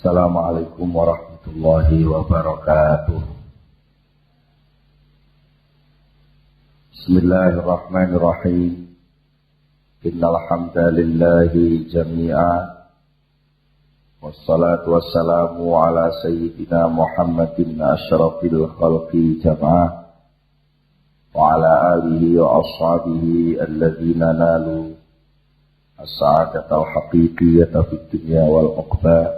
Assalamualaikum warahmatullahi wabarakatuh. Bismillahirrahmanirrahim. Innal hamdalillahi jami'a. Wassalatu wassalamu ala sayyidina Muhammadin asyrafil khalqi jama'ah. Wa ala alihi wa ashabihi alladhina nalu as-sa'adata al-haqiqiyata fid dunya wal uqba.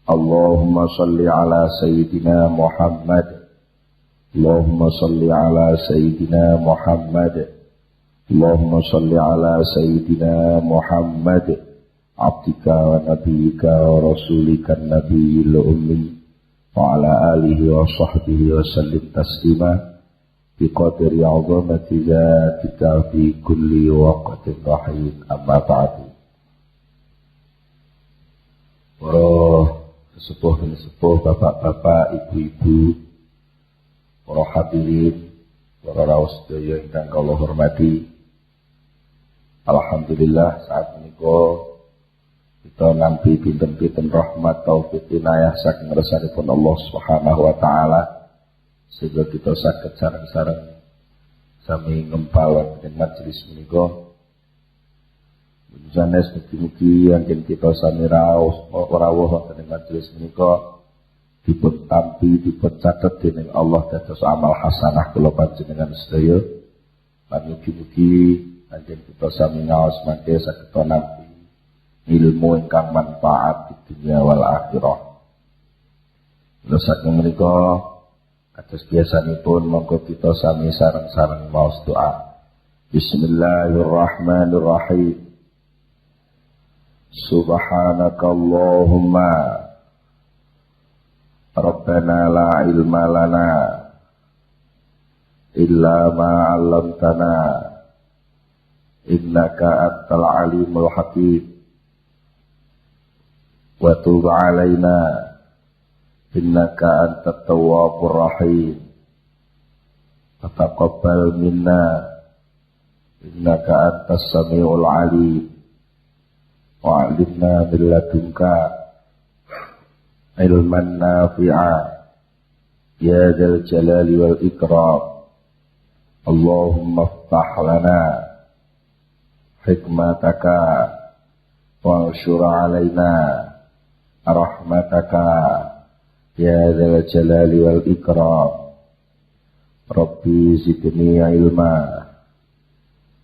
Allahumma salli ala sayyidina Muhammad. Allahumma salli ala sayyidina Muhammad. Allahumma salli ala sayyidina Muhammad. Abdika wa nabiyyika wa rasulika nabiyil ummi. Wa ala alihi wa sahbihi wa sallim taslima. Biqadri 'azamati dzatika fi kulli waqtin rahim. Amma ba'du. Sesepuh, bapak-bapak, ibu-ibu, para hadirin, para rawuh sedaya ingkang kula hormati. Alhamdulillah saat menika kita nampi pinten-pinten rahmat taufik inayah saking ngersanipun Allah Subhanahu wa taala sehingga kita saged sareng-sareng sami ngempal ing majelis menika. Sanes mugi-mugi anggen kita sami rawuh wonten ing majelis menika dipun tampi dipun catet dening Allah dados amal hasanah kula panjenengan sedaya. Lan mugi-mugi anggen kita sami ngaos mangke saged nampi ilmu ingkang manfaat di dunia wal akhirah. Lha saking menika kados biasanipun monggo kita sami sareng-sareng maos doa. Bismillahirrahmanirrahim. Subhanakallahumma Rabbana la ilma lana illa ma 'allamtana innaka antal alimul hakim wa tub 'alaina innaka antat tawwabur rahim taqabbal minna innaka antas samiul alim wa'alimna min ladunka ilman nafi'a ya dzal jalali wal ikram. Allahumma iftah lana hikmataka wa anshur 'alaina rahmataka ya dzal jalali wal ikram. Rabbi zidni ilma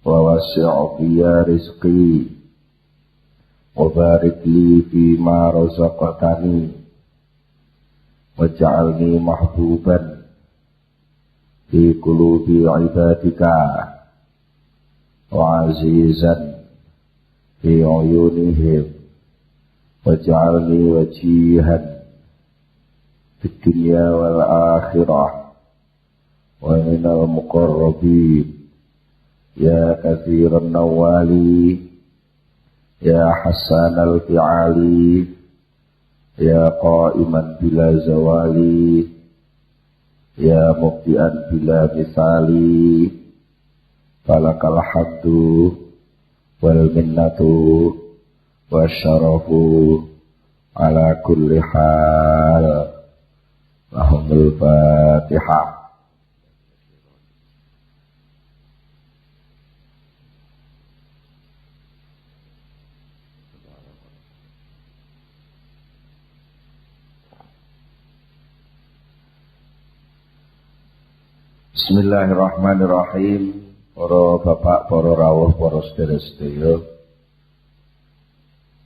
wa wasi' fiyya rizqi wa barik li fi ma razaqtani waj'alni mahbuban fi qulubi ibadika wa azizan fi uyunihim waj'alni wajihan fid dunya wal akhirah wa minal muqarrabin ya katsiran nawali ya Hasan al-Fi'ali ya qa'iman bila zawali ya mubdi'an bila misali falakal hamdu wal minnatu wasyarafu ala kulli hal. Lahumul Fatihah. Bismillahirrahmanirrahim. Para bapak, para rawuh, para sedherek-sedherek.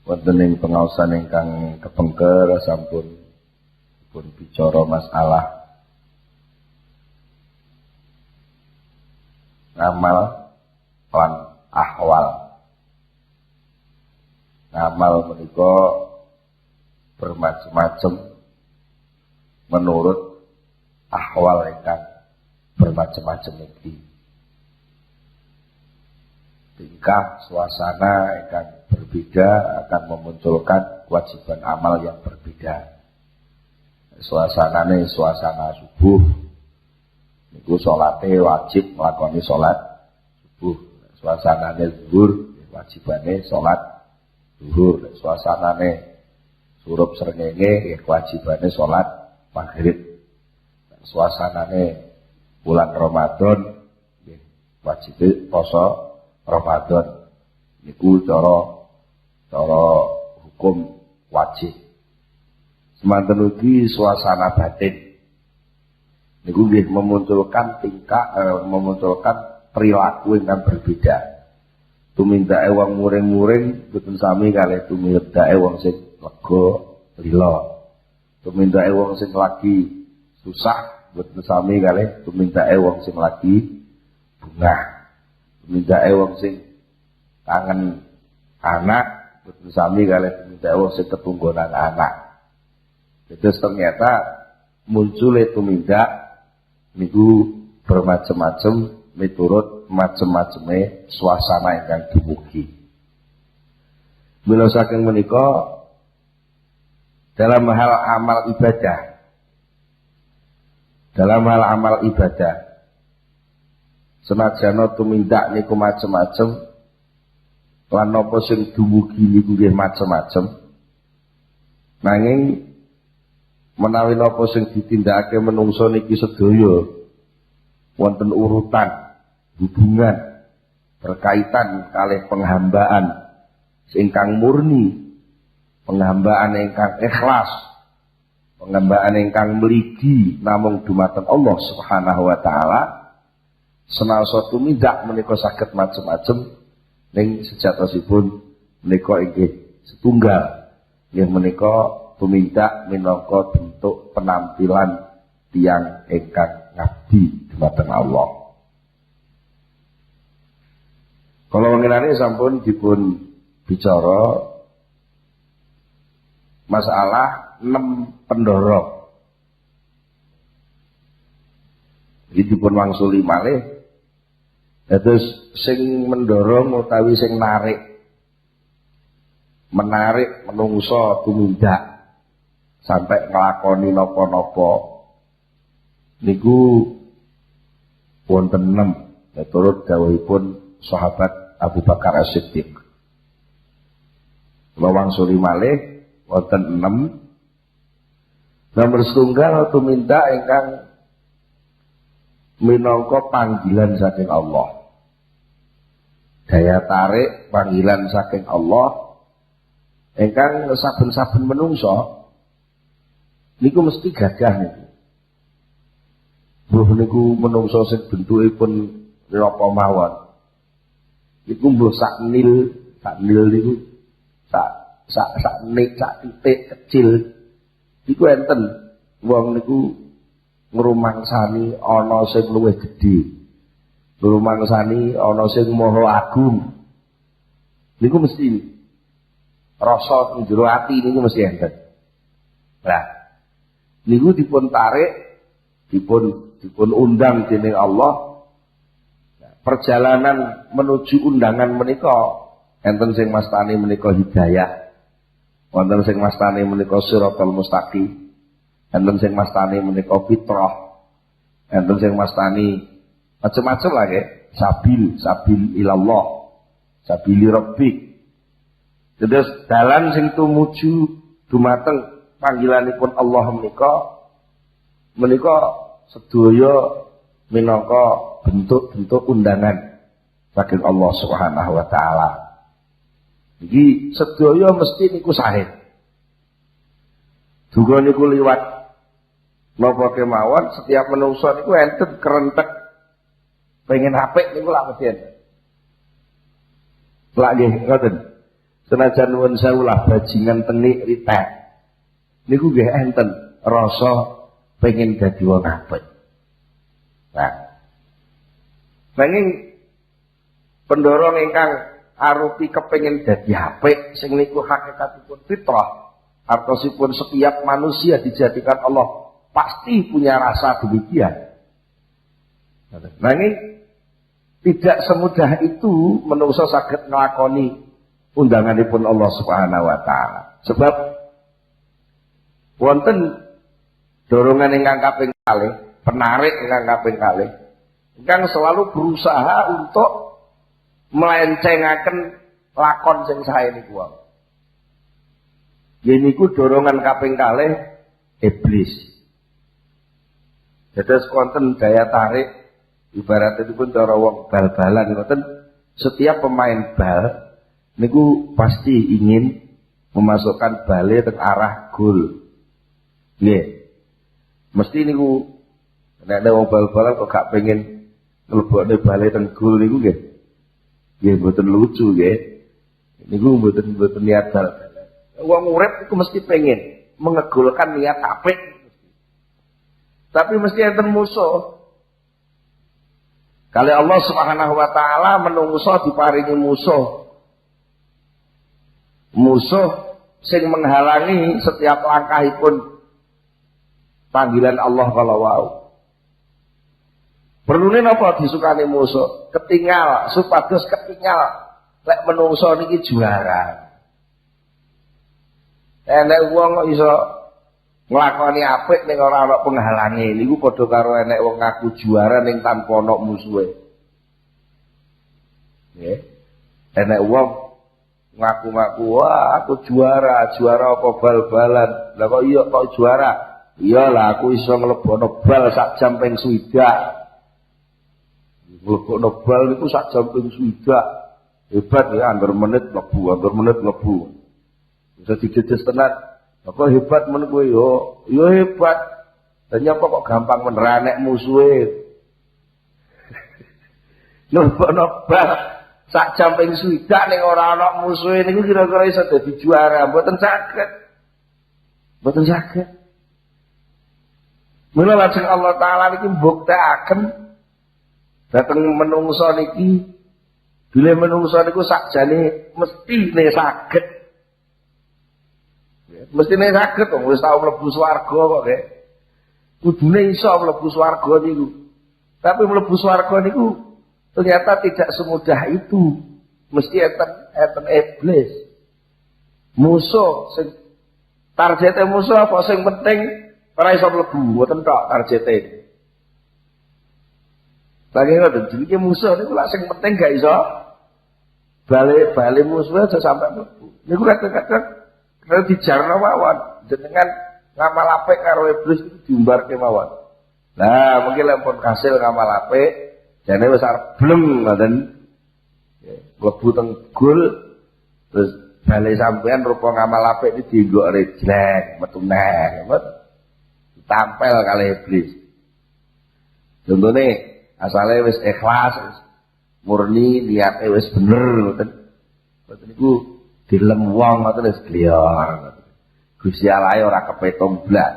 Wonten ing pengaosan ingkang kepengker sampun pun bicara masalah ngamal lan ahwal. Ngamal menika bermacam-macam menurut ahwal ingkang bermacam-macam iki. Tingkah suasana yang berbeda akan memunculkan kewajiban amal yang berbeda. Suasanane suasana subuh niku salate wajib nglakoni salat subuh. Suasanane zuhur wajibane salat zuhur. Suasanane surup srengenge ya kewajibane salat maghrib. Suasanane bulan Ramadan nggih wajib poso Ramadan niku cara hukum wajib. Semanten ugi suasana batin niku nggih memunculkan memunculkan perilaku yang berbeda. Tumindake wong muring-muring boten sami kalih tumindake wong sing lega lila. Tumindake wong sing lagi susah boten sami kalih tumindake wong sing lagi bungah. Tumindake wong sing kangen anak boten sami kalih tumindake wong sing ketunggonan anak. Jadi ternyata munculnya tumindak niku bermacam-macam miturut macam-macamnya suasana ingkang dumugi. Mila saking menika dalam hal amal ibadah senajan tumindak niku macam-macam lan napa sing dumugi niku nggih macam-macam nanging menawi napa sing ditindakake menungso niki sedaya wonten urutan hubungan berkaitan kalih penghambaan ingkang murni, penghambaan ingkang ikhlas, penghambaan ingkang mligi namung dumateng Allah Subhanahu wa taala. Senaosa tumindak menika saged macem-macem ning sejatosipun menika inggih setunggal. Inggih menika tumindak minangka bentuk penampilan tiyang ingkang ngabdi dumateng Allah. Kalau mengenai sampun dipun bicara masalah 6 pendorong. Iki dipun wangsuli malih. Terus sing mendorong utawi sing menarik menungso tumindak sampai nglakoni napa-napa niku wonten 6 miturut dawuhipun sahabat Abu Bakar As-Siddiq. Lawang suri malih wonten 6. Nomor setunggal tumindak ingkang minangka panggilan saking Allah. Daya tarik panggilan saking Allah ingkang saben-saben menungso niku mesti gagah niku. Mbuh niku menungso sing bentukipun napa mawon. Iku mbuh sak nil niku sak titik kecil iku enten wong niku ngrumangsani ana sing luwih gedhe, ngrumangsani ana sing maha agung niku mesti rasa ing jero ati niku mesti enten. Lah niku dipun tarik dipun undang dening Allah. Perjalanan menuju undangan menika enten sing mastani menika hidayah, wonten sing mastani menika siratal mustaqim, enten sing mastani menika fitrah, enten sing mastani macam-macam lah nggih, sabil ilallah, sabili rabbik. Terus dalan sing tumuju dumateng panggilanipun Allah menika sedaya minangka bentuk-bentuk undangan saking Allah Subhanahu wa taala. Iki sedaya mesti niku sahih. Duga niku liwat napa kemawon setiap menungso niku enten kerentek pengen apik niku lak mesti enten. Lak nggih ngoten. Senajan nuwun sewu lah bajingan tenik ritek. Niku nggih enten rasa pengen dadi wong apik. Nah, nanging pendorong ingkang arupi kepengin dadi apik sing niku hakikatipun fitrah, artosipun setiap manusia dijadikan Allah pasti punya rasa demikian. Nanging tidak semudah itu menungso saged nglakoni undanganipun Allah Subhanahu wa taala. Sebab wonten dorongan ingkang kaping kalih, penarik ingkang kaping kalih ingkang selalu berusaha untuk melencengkan lakon sing sae niku. niku dorongan kaping kalih iblis. Dados konten daya tarik ibarat itu pun cara wong bal-balan ngoten, setiap pemain bal niku pasti ingin memasukkan bale ke arah gol. Nggih. Mesti niku nek ada wong bal-balan kok gak pengen mlebokne bale teng gol niku nggih. Nggih mboten lucu nggih. Niku mboten niat bal-balan. Wong urip iku mesti pengen mengegolkan niat apik. Tapi mesti enten musuh. Kali Allah Subhanahu wa taala menungso diparingi musuh. Musuh sing menghalangi setiap langkahipun panggilan Allah kalau wau. Perlune napa disukani musuh? Ketinggal, supados ketinggal lek menungso niki juara. Enek wong iso nglakoni apik ning ora ana penghalange. Niku padha karo enek wong ngaku juara ning tanpa ana musuhe. Nggih. Enek wong ngaku-ngaku, "Wah, aku juara apa bal-balan." Lah kok iya kok juara? Iyalah aku iso nglebono bal sak jam ping 7. Nglebono bal niku sak jam ping 7. Hebat ya, angger menit mlebu. Bisa dijejes tenan. Apa hebat men kowe yo hebat. Dan nyapa kok gampang meneраnek musuhe. Nglebono bal sak jam ping 7 ning ora ana musuhe niku kira-kira iso dadi juara, mboten saged. Mboten saged. Mula lajeng Allah taala niki mbuktekaken dhateng menungso niki bila menungso niku sakjane mestine saged. Mestine saged wong wis tau mlebu swarga kok nggih. Kudune iso mlebu swarga niku. Tapi mlebu swarga niku ternyata tidak semudah itu. Mesti enten iblis. Musuh sing targete musuh apa sing penting ora iso mlebu, mboten tok targete. Lagi ngoten jenenge musuh niku lak sing penting gak iso bali musuh aja sampai mlebu. Niku kadang-kadang kalau dijarno mawon jenengan ngamal apik karo iblis itu diumbarke mawon. Lah mungkin lampun kasil ngamal apik jane wis arep blem ngoten. Mlebu teng gol terus bali sampean rupa ngamal apik iki dienggo rejlek metu neh. Tampel kali iblis. Contone asale wis ikhlas, murni niate wis bener ngoten. Ngoten niku dilem wong ngoten wis kliyor. Gusti Allah ora kepetung blas.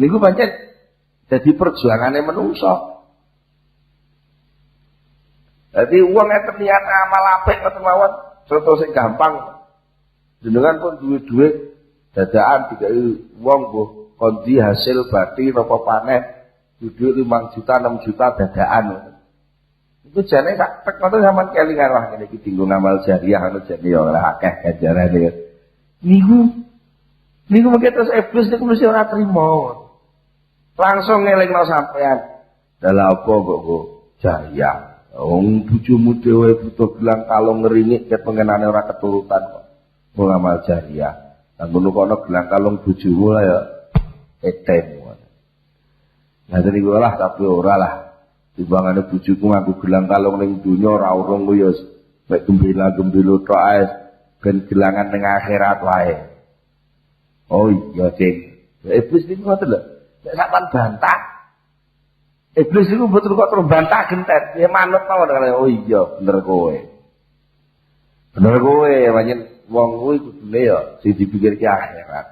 Niku pancen dadi perjuangane menungso. Dadi wong enten niat amal apik ngoten mawon, contoh sing gampang. Jenengan pun duwe dhuwit dadakan dikai wong mbuh kondi hasil bati napa panen duwe 5 juta 6 juta dadakan. Itu jane sak tek ngoten sampean kelingan wah ngene iki dienggo ngamal jariah anu jane ya ora akeh ganjarane. Niku mengke terus iblis niku mesti ora trimo. Langsung ngelingno sampean. Dalah apa kok jariah? Wong bojomu dhewe butuh gelang kalung ngeringik ket pengenane ora keturutan kok. Mau ngamal jariah. Lah ngono kok ana gelang kalung bojomu lah ya etem. Nah dari gue lah tapi ora lah. Timbangane bojoku ngaku gelang kalung ning donya ora urung ku ya mek gembila-gembilo tok ae ben gelangan ning akhirat wae. Oh iya Cing. Iblis niku ngoten lho. Nek sampean bantah iblis niku mboten kok terus bantah gentet. Ya manut mawon kali. Oh iya bener kowe. Bener kowe pancen wong kuwi kudune ya sing dipikirke akhirat.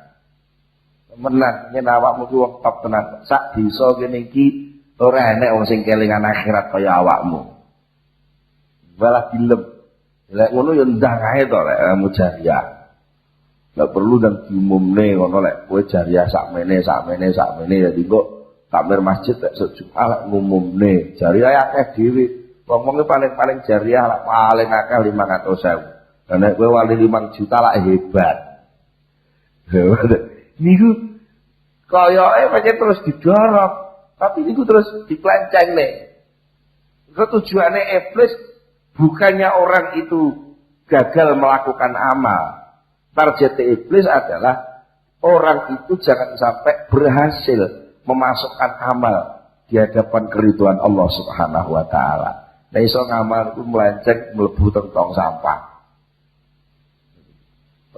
Menan yen awakmu ku wong top tenan. Sak desa kene iki ora enek wong sing kelingan akhirat kaya awakmu. Walah dilem. Lek ngono ya ndah kae to lek kamu jariah. Lek perlu dan diumumne ngono lek kowe jariah sakmene ya dinggo takmir masjid lek Jumat lek ngumumne. Jariah akeh dhewe. Wong-wong paling jariah lek paling akeh 500.000. Lah nek kowe wali 5 juta lak hebat. Niku koyoke pancen terus didorong. Tapi niku terus diplenceng nih. Tujuannya iblis bukannya orang itu gagal melakukan amal, Target iblis adalah orang itu jangan sampai berhasil memasukkan amal di hadapan keriduan Allah Subhanahu wa taala. Nah iso ngamal itu melenceng mlebu tong sampah.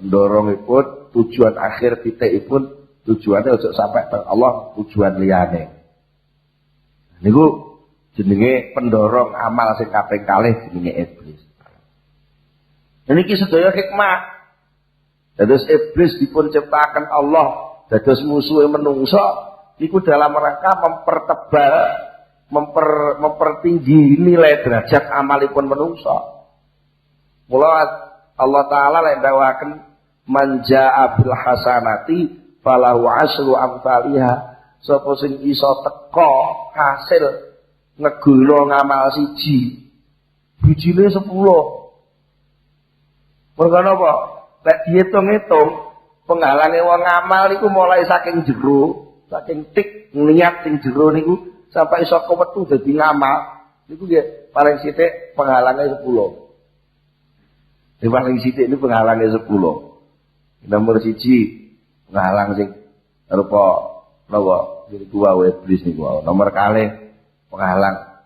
Pendorongipun tujuan akhir titikipun tujuannya untuk sampai ke Allah tujuan liyane. Niku jenenge pendorong amal sing kaping kalih jenenge iblis. Niki sedaya hikmah. Dados iblis dipun ciptakan Allah dados musuhe menungso niku dalam rangka mempertebal mempertinggi nilai derajat amalipun menungso. Mula Allah Ta'ala lek dawaken manja'a bil hasanati falahu asru amsalha. Sapa sing iso teka hasil ngegulno ngamal siji bijine 10. Mergo napa? Lek diitung-itung penghalange wong ngamal niku mulai saking jero, saking tik niat sing jero niku sampai iso kewethu dadi ngamal niku nggih paling sithik penghalange 10. Yang paling sithik ini penghalangnya 10. Nomor 1 penghalang sing rupa napa sing tua iblis niku. Nomor kalih penghalang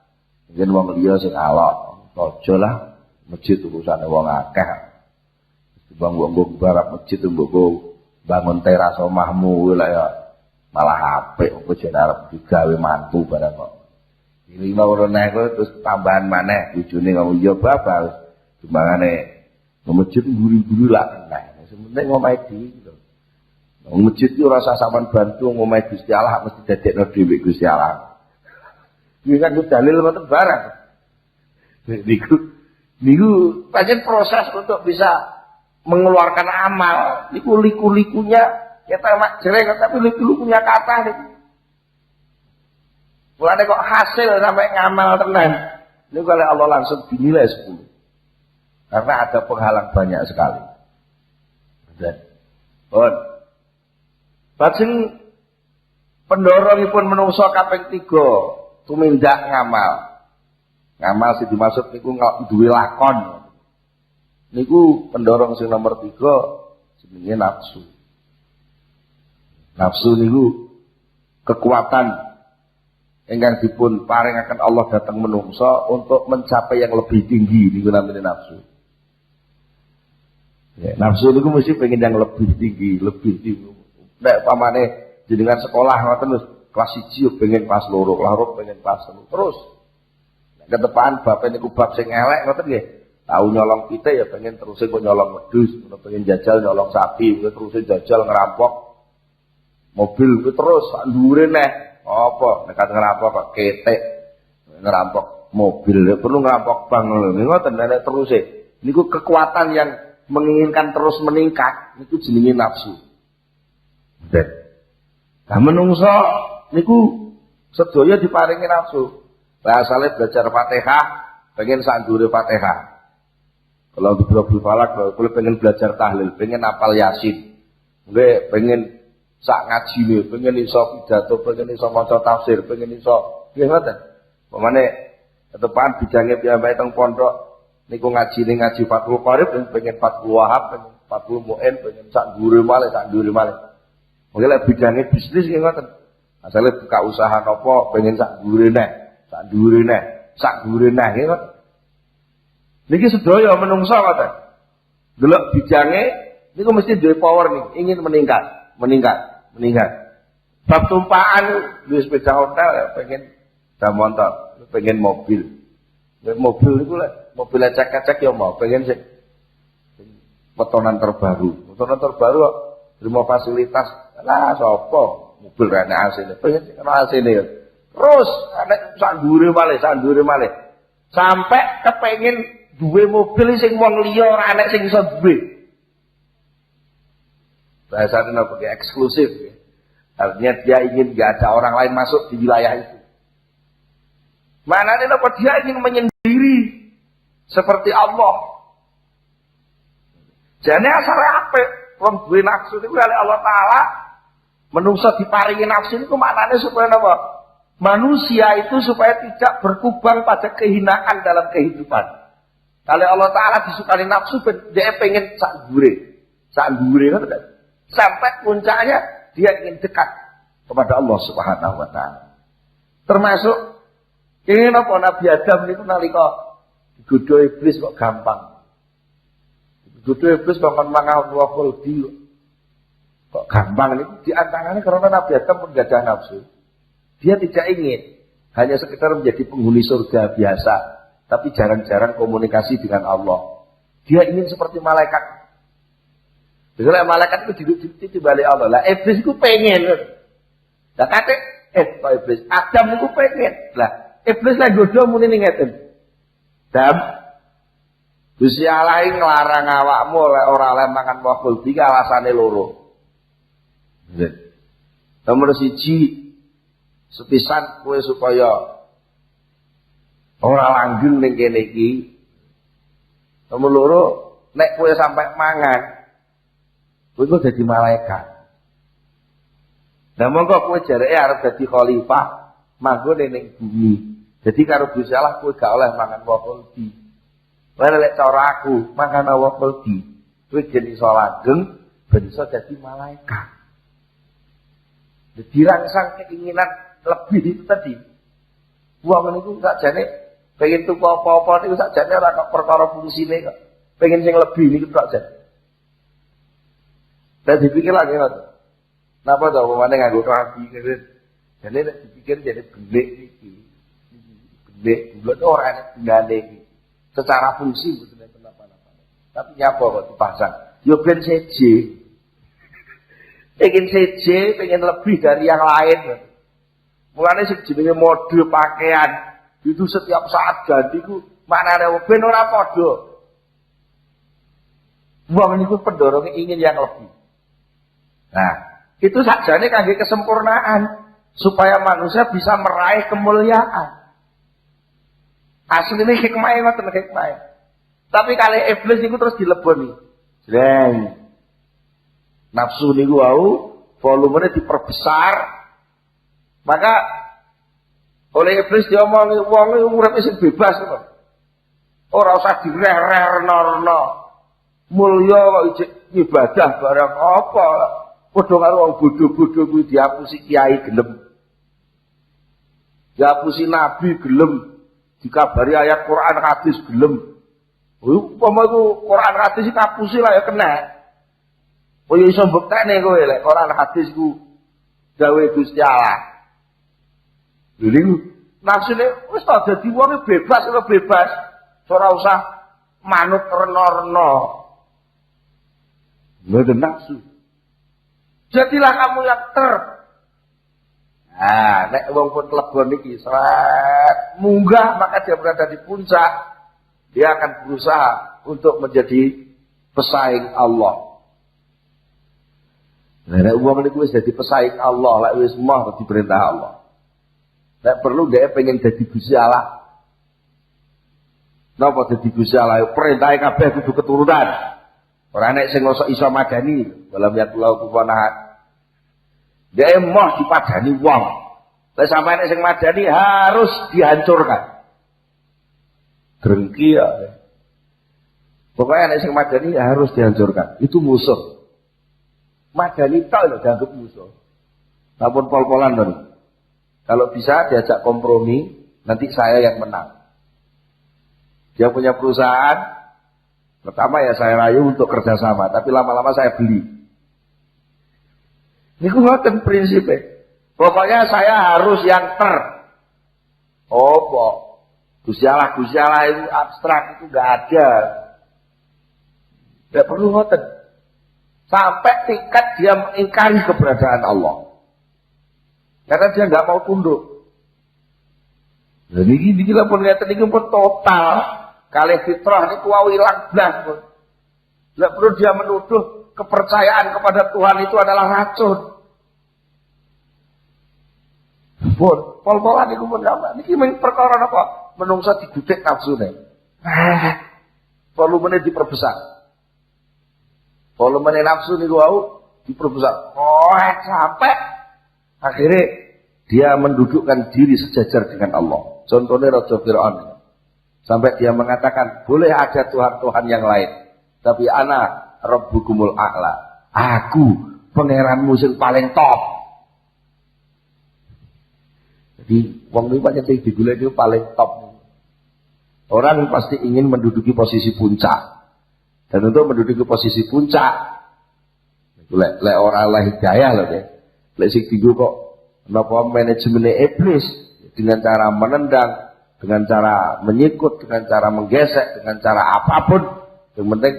yen wong liya sing alok. Aja lah masjid urusane wong akeh. Bangun barak masjid mbok bangun teras omahmu lah ya malah apik kok jeneng arep digawe mantu barang kok. Ini mau nek terus tambahan maneh bojone ngomong ya babal. Timbangane masjid guru-guru lah nah sementing ngomahe dhewe gitu. Wong masjid iki ora usah sampean bantu ngomahe Gusti Allah mesti dadekno dhewe Gusti Allah. Iki kan dalil mboten barang. Niku pancen proses untuk bisa mengeluarkan amal niku liku-likunya kita mak jereng tapi liku-likunya kathah niku. Mulane kok hasil sampai ngamal tenan niku oleh Allah langsung dinilai 10. Karena ada penghalang banyak sekali. Dan bajeng pendorongipun menungso kaping 3 tumindak ngamal. Ngamal sing dimaksud niku duwe lakon. Niku pendorong sing nomor 3 jenenge nafsu. Nafsu niku kekuatan ingkang dipun paringaken Allah dhateng menungso untuk mencapai yang lebih tinggi niku namine nafsu. Ya, nafsu niku mesti pengen yang lebih tinggi. Nek pamane jenengan sekolah ngoten kelas 1 pengen pas loro, kelas 2 pengen pas terus. Nek ketepan bapak niku bab sing elek ngoten nggih. Tahu nyolong kita ya pengen terusin kok nyolong wedhus, pengen jajal nyolong sapi, terusin jajal ngerampok mobil terus sak dhuwure neh. Apa nek ngerampok kok ketek ngerampok mobil ya perlu ngerampok bank lho. Ngoten nek terus niku kekuatan yang menginginkan terus meningkat niku jenenge nafsu. Dan nah menungso niku sedaya diparingi nafsu. Lah asale belajar Fatihah pengen sak ndure Fatihah. Kalau di Birabul Falak kalau pengen belajar tahlil, pengen hafal Yasin. Nggih pengen sak ngajine, pengen iso pidato, pengen iso maca tafsir, pengen iso nggih ngoten. Pemane ketepan bidange piyambake teng pondok niku ngaji Fathul Qorib pengen Fathul Wahab, pengen Fathul Mu'in, pengen sak dhuwure malih. Mungkin lek bidange bisnis nggih ngoten. Asale buka usaha napa pengen sak dhuwure neh nggih ngoten. Niki sedaya menungso ngoten. Delok bidange niku mesti duwe power nih, ingin meningkat. Bab tumpaan duwe sepeda hotel ya pengen sepeda motor, pengen mobil. Mobil niku lek mobil cek-cek ya mau pengen sing potongan terbaru kok terima fasilitas lah sapa mobil rene asine pengen asine ya. Terus anek sak dhuwure malih sampai kepengin duwe mobil sing wong liya ora anek sing iso duwe. Bahasane napa eksklusif ya. Artinya dia ingin gak ada orang lain masuk di wilayah itu. Mana napa dia ingin menyendiri seperti Allah. Jane asal apik wong duwe nafsu niku oleh Allah Taala menungso diparingi nafsu niku maknane supaya napa? Manusia itu supaya tidak berkubang pada kehinaan dalam kehidupan. Kalau Allah Ta'ala disukani nafsu, dia pengen sak sak dhuwure ngoten. Sampai puncaknya dia ingin dekat kepada Allah Subhanahu wa taala. Termasuk ingin apa Nabi Adam niku nalika digodho iblis kok gampang. Digodho iblis kok mangan wafel di kok gampang niku diantaranya karena Nabi Adam pun gak ada nafsu. Dia tidak ingin hanya sekedar menjadi penghuni surga biasa, tapi jarang-jarang komunikasi dengan Allah. Dia ingin seperti malaikat. Jadi malaikat itu duduk di balik Allah. Lah iblis itu pengen. Lah kate kok iblis Adam itu pengen. Lah iblis lagi godho muni ngeten. Dam Gusti Allah nglarang awakmu ora oleh mangan woh kuldi alasane loro. Nomor 1 sepisan kowe supaya ora langgeng ning kene iki. Nomor 2, nek kowe sampai mangan, kowe kok dadi malaikat. Lah monggo kowe jareke arep dadi khalifah, manggon ning bumi. Jadi karo Gusti Allah kowe gak oleh mangan wakuldi. Kowe lek cara aku mangan wakuldi, kowe jadi iso langgeng, ben iso dadi malaikat. Dirangsang keinginan lebih itu tadi. Wong niku sakjane pengen tuku apa-apa niku sakjane ora kok perkara fungsine kok. Pengen sing lebih niku tok jan. Dan dipikir lagi ngoten. Napa to wong nganggo klambi ngene. Jane nek dipikir jane gelek iki. Gelek bulat ora ana gunane iki. Secara fungsi mboten enten apa-apa. Tapi nyapa kok dipasang? Yo ben seje. Pengen seje, pengen lebih dari yang lain. Mulane sing jenenge mode pakaian itu setiap saat ganti ku maknane ben ora padha. Wong niku pendorongnya ingin yang lebih. Nah, itu sajane kangge kesempurnaan supaya manusia bisa meraih kemuliaan. Asline hikmahe ngoten hikmahe. Tapi kali iblis niku terus dileboni. Jreng. Nafsu niku wau volumenya diperbesar. Maka oleh iblis diomongi wong uripe sing bebas kok. Ora usah direh-rehno. Mulya kok ijek ibadah barang apa? Padha karo wong bodho-bodho kuwi diapusi kiai gelem. Diapusi nabi gelem. Dikabari ayat Quran hadis gelem. Upama iku Quran hadis kapusi lah ya kena. Oh ya iso mbuktekne kowe lek Quran hadis ku gawe Gusti Allah. Lha nafsune wis ta dadi wong bebas karo bebas. Ora usah manut rena-rena. Mboten nafsu. Jadilah kamu yang Nah, nek wong pun klebon iki seret munggah maka dia berada di puncak. Dia akan berusaha untuk menjadi pesaing Allah. Nek wong niku wis dadi pesaing Allah, lek wis moh dadi perintah Allah. Nek perlu dhek pengen dadi Gusti Allah. Napa dadi Gusti Allah? Perintahe kabeh kudu keturunan. Ora nek sing iso madani, dalam yatullahu kuwana. Dhek moh dipadani wong. Lek sampeyan nek sing madani harus dihancurkan. Drengki ya. Pokoknya nek sing madani harus dihancurkan. Itu musuh. Madani tok lho dianggap musuh. Namun pol-polan lho. Kalau bisa diajak kompromi, nanti saya yang menang. Dia punya perusahaan, pertama ya saya rayu untuk kerjasama, tapi lama-lama saya beli. Ini ngoten prinsipnya. Pokoknya saya harus yang Gusti Allah itu abstrak, itu gak ada. Gak perlu ngoten. Sampai tingkat dia mengingkari keberadaan Allah. Karena dia nggak mau tunduk. Jadi ini pun ngeten iki pun total kalih fitrah niku wau ilang blas pun. Tidak perlu dia menuduh kepercayaan kepada Tuhan itu adalah racun. Pun pol-polan niku pun apa? Niki perkara apa? Menungsa digudhek nafsune. Volumenya diperbesar. Volumenya nafsu niku wau diperbesar. Sampai akhirnya dia mendudukkan diri sejajar dengan Allah. Contohnya Raja Fir'aun. Sampai dia mengatakan, boleh ada Tuhan-Tuhan yang lain. Tapi ana rabbukumul a'la. Aku pangeranmu sing paling top. Jadi wong niku pancen sing digoleki itu paling top. Orang pasti ingin menduduki posisi puncak. Dan untuk menduduki posisi puncak, lek ora Allah hidayah lho ya. Lek sing dienggo kok napa manajemen iblis dengan cara menendang, dengan cara menyikut, dengan cara menggesek, dengan cara apapun, yang penting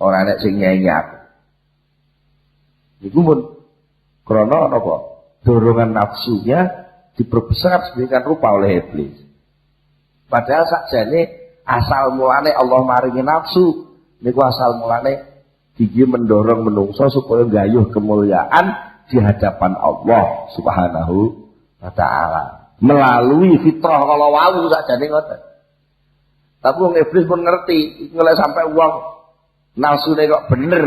orang nek sing nyanyi aku. Iku pun krana napa? Dorongan nafsunya diperbesar sedemikian rupa oleh iblis. Padahal sakjane asal mulane Allah maringi nafsu niku asal mulane gigi mendorong menungso supaya gayuh kemuliaan di hadapan Allah Subhanahu wa taala melalui fitrah kalau wau sakjane ngoten. Tapi wong iblis pun ngerti iku lek sampai wong nafsune kok bener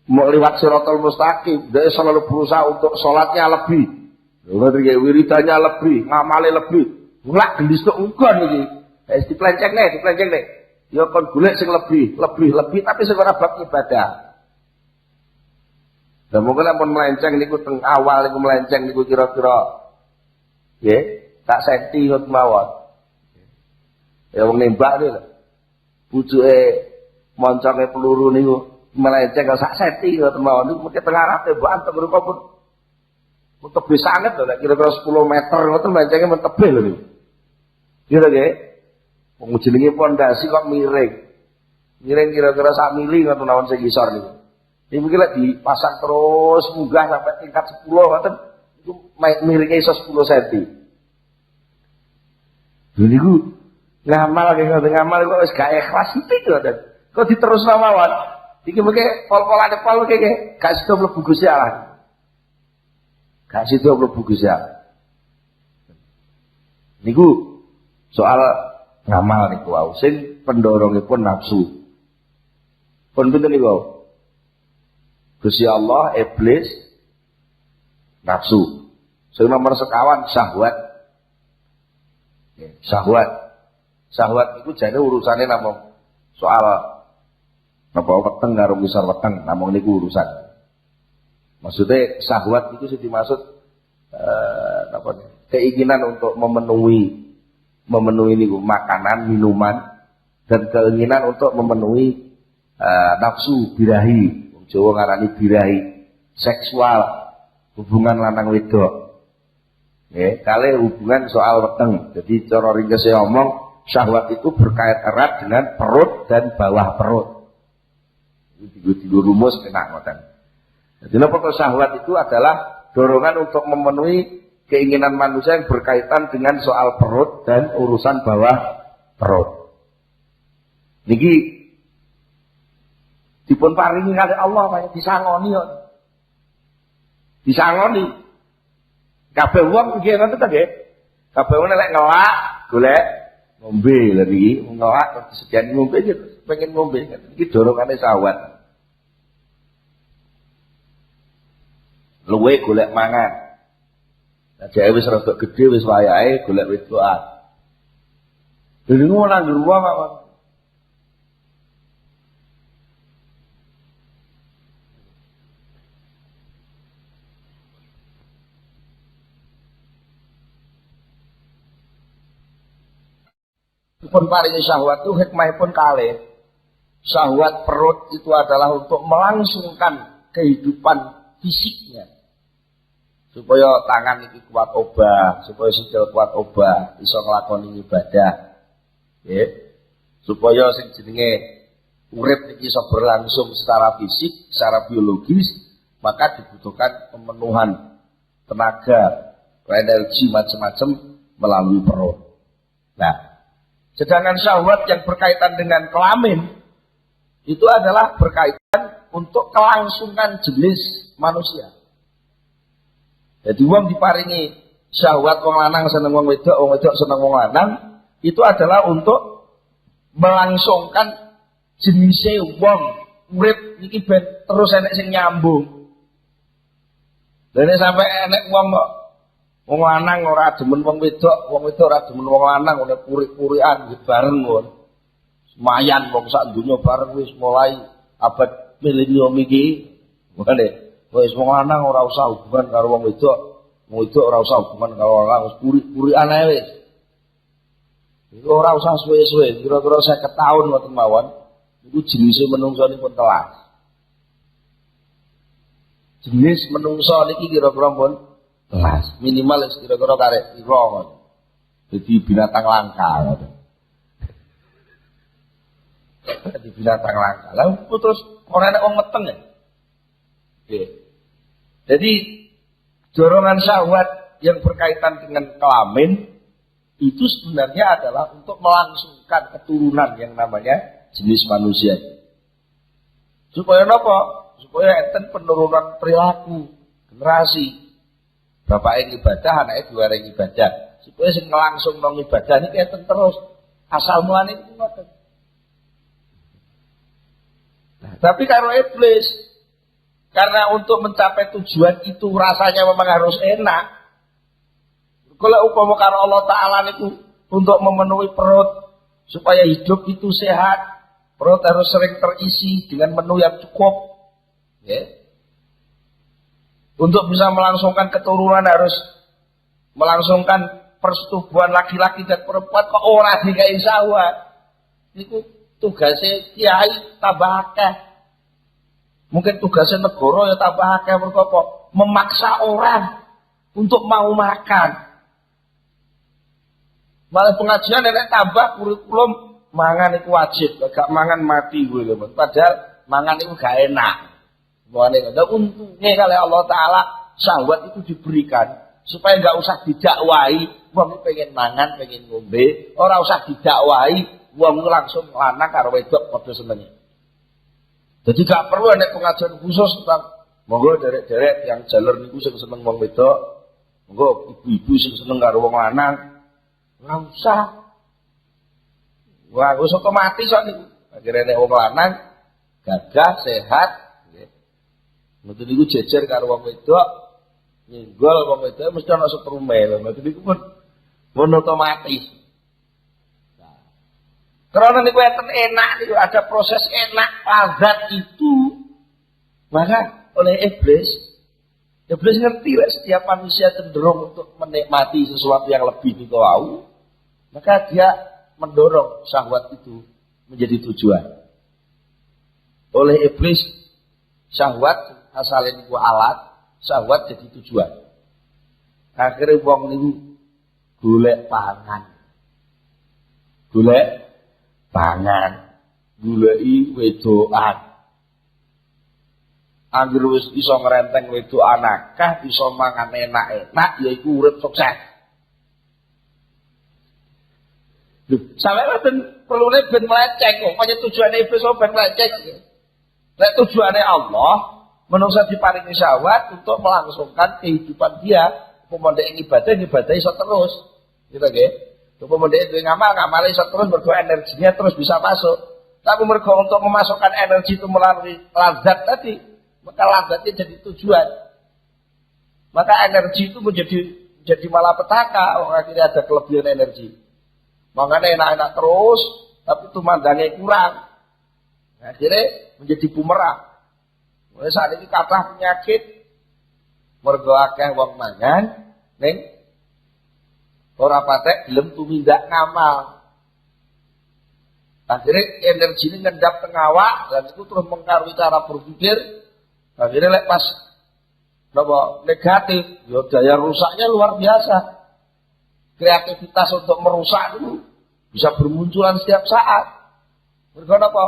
mau liwat siratal mustaqim, dia selalu berusaha untuk sholatnya lebih, wiridannya lebih, ngamale lebih, mulak gendis tok ugon iki. Diplenceng nih. Ya kon golek sing lebih, tapi sing ora bab ibadah. Dan mungkin ampun melenceng niku teng awal niku melenceng niku kira-kira nggih, tak senti ngoten mawon. Ya wong nembak niku lho. Pucuke monconge peluru niku melenceng kok sak senti ngoten mawon niku mungkin tengah arah tembakan teng mriku pun tebih sanget lho, kira-kira 10 meter ngoten melencenge men tebih lho niku. Kira nggih. Wong jenenge pondasi kok miring. Miring kira-kira sak mili ngoten mawon sing isor niku. Ini mungkin lek dipasang terus munggah sampai tingkat 10 ngoten iku miringnya iso 10 cm. Lha niku ngamal kok wis gak ikhlas iki ngoten. Kok diterusno mawon. Iki mengke pol-polane pol mengke gak sida mlebu Gusti Allah. Gak sida mlebu Gusti Allah. Niku soal ngamal niku wau sing pendorongipun nafsu. Pun pinten niku? Gusti Allah, iblis, nafsu. Sing nomor sekawan syahwat. Syahwat itu jane urusane namung soal napa weteng karo ngisor weteng, namung niku urusan. Maksudnya syahwat itu sing dimaksud keinginan untuk memenuhi niku makanan, minuman, dan keinginan untuk memenuhi nafsu birahi. Wong Jawa ngarani birahi, seksual, hubungan lanang wedok. Nggih, kali hubungan soal weteng. Jadi cara ringkese omong, syahwat itu berkait erat dengan perut dan bawah perut. Itu rumus kena ngoten. Jadi napa syahwat itu adalah dorongan untuk memenuhi keinginan manusia yang berkaitan dengan soal perut dan urusan bawah perut. Niki dipun paringi kali Allah kaya disangoni kok. Disangoni. Kabeh wong nggih ngoten ta nggih. Kabeh wong nek ngelak golek ngombe lha niki ngelak terus disediani ngombe pengen ngombe. Iki dorongane syahwat. Luwe golek mangan. Ajake wis rada gedhe wis wayahe golek wedokan. Dene ngono nang ruang kok. Pun paringi syahwat itu hikmahipun kalih. Syahwat perut itu adalah untuk melangsungkan kehidupan fisiknya. Supaya tangan iki kuat obah, supaya sikil kuat obah, iso nglakoni ibadah. Nggih. Supaya sing jenenge urip iki iso berlangsung secara fisik, secara biologis, maka dibutuhkan pemenuhan tenaga, energi macam-macam melalui perut. Nah, sedangkan syahwat yang berkaitan dengan kelamin itu adalah berkaitan untuk kelangsungan jenis manusia. Jadi wong diparingi syahwat wong lanang seneng wong wedok seneng wong lanang, itu adalah untuk melangsungkan jenisnya wong urip niki ben terus enek sing nyambung. Dene sampai enek wong wong lanang ora demen wong wedok ora demen wong lanang oleh purik-purikan bareng ngono. Semayan wong sak donya bareng wis mulai abad milenium iki. Makane wis wong lanang ora usah hubungan karo wong wedok, wong wedok ora usah hubungan karo wong lanang, wis puri-purian ae wis. Iku ora usah suwe-suwe, kira-kira 50 tahun ngoten mawon. Iku jenise menungso nipun telas. Jenis menungso niki kira-kira pun telas. Minimal kira-kira karek pira ngoten. Jadi binatang langka ngoten. Jadi binatang langka. Lah terus ora enak wong meteng ya. Oke. Jadi dorongan syahwat yang berkaitan dengan kelamin itu sebenarnya adalah untuk melangsungkan keturunan yang namanya jenis manusia. Supaya apa? Supaya enten penurunan perilaku generasi. Bapak yang ibadah, anaknya dua yang ibadah. Supaya sing langsung nang ibadah ini enten terus. Asal mulane itu ngoten. Nah, tapi kalau iblis, karena untuk mencapai tujuan itu rasanya memang harus enak. Kalau upama karo Allah Ta'ala itu untuk memenuhi perut supaya hidup itu sehat, perut harus sering terisi dengan menu yang cukup. Ya. Untuk bisa melangsungkan keturunan harus melangsungkan persetubuhan laki-laki dan perempuan kok ora dikai syahwat. Niku tugasnya kiai tambah akeh. Mungkin tugasnya negara ya tambah akeh mergo memaksa orang untuk mau makan. Malah pengajian nek tambah kurikulum mangan itu wajib, gak mangan mati gue lho. Padahal mangan itu gak enak. Mulane ada untungnya kali Allah Taala syahwat itu diberikan supaya gak usah didakwai, wong pengen mangan, pengen ngombe, ora usah didakwai, wong langsung lanang karo wedok padha senenge. Jadi gak perlu ada pengajian khusus tentang monggo derek-derek yang jalur niku sing seneng wong wedok, monggo ibu-ibu sing seneng karo wong lanang. Ora usah. Wah, wis otomatis kok niku. Akhire nek wong lanang gagah, sehat, nggih. Mboten niku jejer karo wong wedok, nyenggol wong wedok mesti ana setrume lho. Mboten niku pun otomatis. Nah. Karena niku enten enak niku ada proses enak lazat itu. Maka oleh iblis ngerti lah setiap manusia cenderung untuk menikmati sesuatu yang lebih niku wau. Maka dia mendorong syahwat itu menjadi tujuan. Oleh iblis syahwat asalnya niku alat, syahwat jadi tujuan. Akhirnya wong niku golek pangan. Goleki wedokan. Anggere wis iso ngrenteng wedokan akeh, iso mangan enak-enak, yaiku urip sukses. Sampai ben perlune ben melecek kok, kaya tujuane iblis ben melecek. Nek tujuane Allah, manusia diparingi syahwat untuk melangsungkan kehidupan dia, pemondek ibadah iso terus. Gitu nggih. Pemondek duwe ngamal iso terus mergo energinya terus bisa masuk. Tapi mergo untuk memasukkan energi itu melalui lazat tadi, maka lazatnya jadi tujuan. Maka energi itu menjadi malapetaka, akhirnya ada kelebihan energi. Makanya enak-enak terus, tapi tumandangnya kurang. Akhirnya menjadi bumerang. Mulai saat ini kathah penyakit, mergo akeh wong mangan, ning ora patek gelem tumindak ngamal. Akhirnya energi ini ngendap teng awak, dan itu terus mengkaruhi cara berpikir. Akhirnya lek pas negatif, ya daya rusaknya luar biasa. Kreativitas untuk merusak itu bisa bermunculan setiap saat. Mergo apa?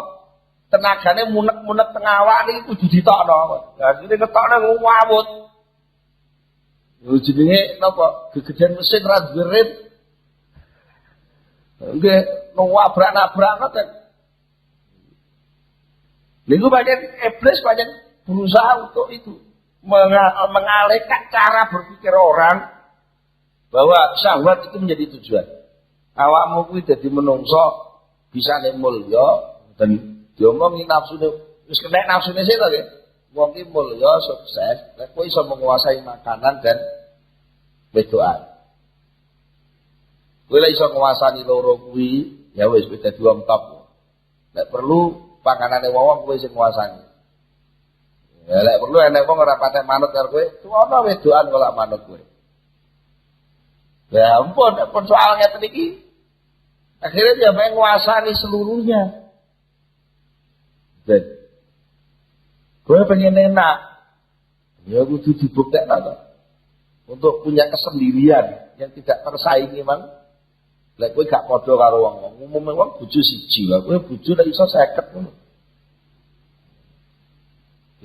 Tenagane munek-munek teng awak niki kudu ditokno. Lah iki ketokno ngawut. Yo jenenge napa? Gegedan mesin ra duwe rem. Nggih, nabrak-nabrak ngoten. Niku banyak iblis banyak berusaha untuk itu mengalihkan cara berpikir orang bahwa syahwat itu menjadi tujuan. Awakmu kuwi dadi menungso bisa nek mulya dan diomongi nafsune wis kena nafsune sik to nggih. Wong ki mulya sukses, nek kowe iso menguasai makanan dan wedokan. Kowe lek iso nguasani loro kuwi, ya wis dadi wong top. Nek perlu panganane wong kowe sing nguasani. Ya lek perlu enek wong ora patek manut karo kowe, tuwana wedokan kok lak manut kowe. Ya ampun soal ngeten iki. Akhirnya dia pengen nguasani seluruhnya. Dan gue pengen enak, ya kudu dibuktikan to. Untuk punya kesendirian yang tidak tersaingi mang. Lek kowe gak padha karo wong, umume wong bojo siji wae, kowe bojo lek iso 50 ngono.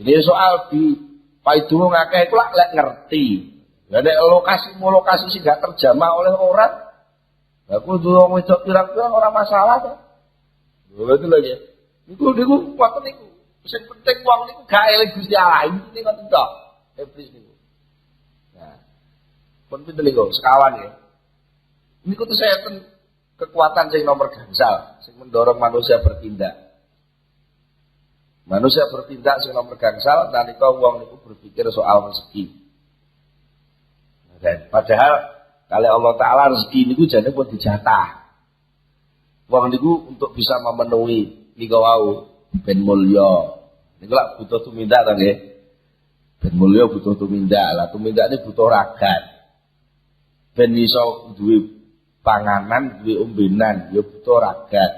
Ini soal di paidung akeh iku lek ngerti. Lah nek lokasi sing gak terjamah oleh orang, lah kudu wong wedok pirang-pirang ora masalah to. Lho itu lho ya. Niku waktu niku. Sing penting wong niku gak eling Gusti Allah, intine ngoten tok. Iblis niku. Nah, pun pinten niku sekawan ya. Niku tuh saya kekuatan sing nomor gangsal, sing mendorong manusia bertindak. Manusia bertindak sing nomor gangsal nalika wong niku berpikir soal rezeki. Dan padahal kalau Allah Ta'ala rezeki niku jane pun dijatah. Wong niku untuk bisa memenuhi niku wau ben mulya. Niku lak butuh tumindak to nggih. Ben mulya butuh tumindak. Lah tumindak ini butuh ragat. Ben iso duwe panganan, duwe ombenan ya butuh ragat.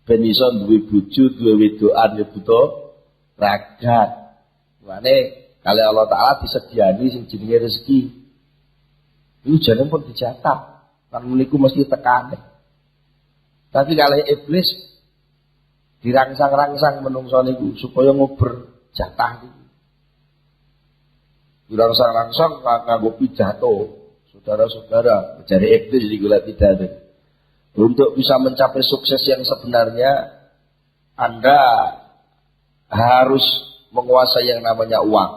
Ben iso duwe bojo, duwe wedokan ya butuh ragat. Mane kali Allah Ta'ala disediani sing jenenge rezeki. Iku jane pun dijatah. Kan niku mesti tekane. Tapi kalau iblis dirangsang-rangsang menungso niku supaya ngober jatah niku. Dirangsang-rangsang nganggo pidato. Saudara-saudara, mencari iblis di gula pidato. Untuk bisa mencapai sukses yang sebenarnya, Anda harus menguasai yang namanya uang.